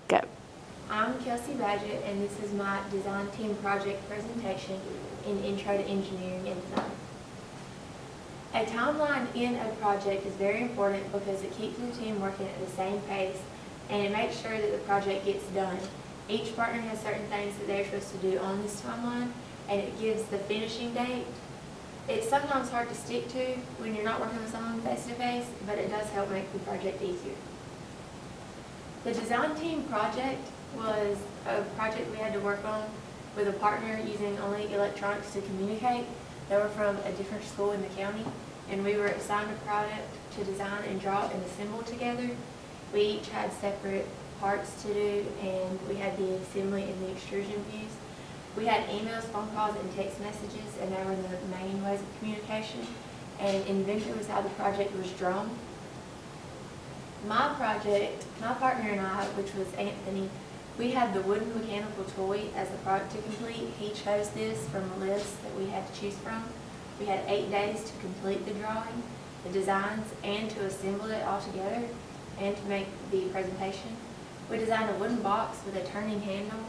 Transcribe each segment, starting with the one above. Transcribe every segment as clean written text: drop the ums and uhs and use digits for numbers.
Go. I'm Kelsey Badgett, and this is my design team project presentation in Intro to Engineering and Design. A timeline in a project is very important because it keeps the team working at the same pace and it makes sure that the project gets done. Each partner has certain things that they're supposed to do on this timeline, and it gives the finishing date. It's sometimes hard to stick to when you're not working with someone face to face, but it does help make the project easier. The design team project was a project we had to work on with a partner using only electronics to communicate. They were from a different school in the county, and we were assigned a product to design and draw and assemble together. We each had separate parts to do, and we had the assembly and the extrusion views. We had emails, phone calls, and text messages, and they were the main ways of communication. And invention was how the project was drawn. My project, my partner and I, which was Anthony, we had the wooden mechanical toy as the product to complete. He chose this from a list that we had to choose from. We had 8 days to complete the drawing, the designs, and to assemble it all together, and to make the presentation. We designed a wooden box with a turning handle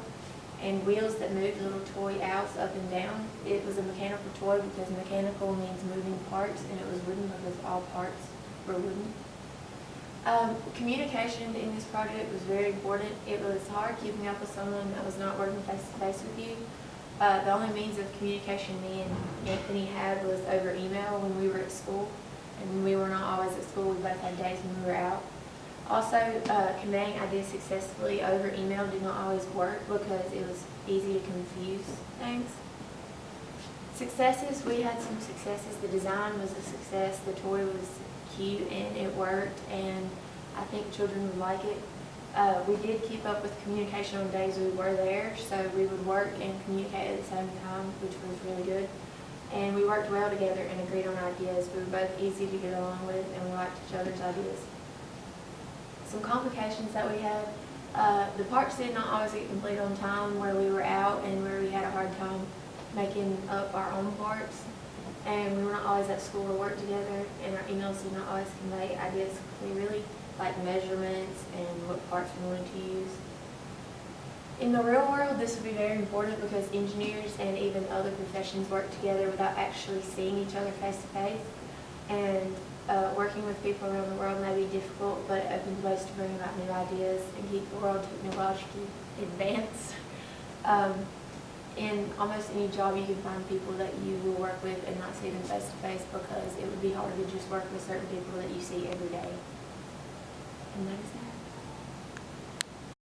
and wheels that moved little toy outs up and down. It was a mechanical toy because mechanical means moving parts, and it was wooden because all parts were wooden. Communication in this project was very important. It was hard keeping up with someone that was not working face to face with you. The only means of communication me and Anthony had was over email when we were at school, and when we were not always at school, we both had days when we were out. Also, conveying ideas successfully over email did not always work because it was easy to confuse things. Successes, we had some successes. The design was a success, the toy was cute, and it worked, and I think children would like it. We did keep up with communication on days we were there, so we would work and communicate at the same time, which was really good. And we worked well together and agreed on ideas. We were both easy to get along with, and we liked each other's ideas. Some complications that we had, the parts did not always get complete on time where we were out and where we had a hard time making up our own parts. And we were not always at school or work together, and our emails did not always convey ideas clearly, like measurements and what parts we wanted to use. In the real world, this would be very important because engineers and even other professions work together without actually seeing each other face to face. And working with people around the world may be difficult, but it opens ways to bring about new ideas and keep the world technologically advanced. In almost any job, you can find people that you will work with and not see them face to face because it would be hard to just work with certain people that you see every day. And that is that.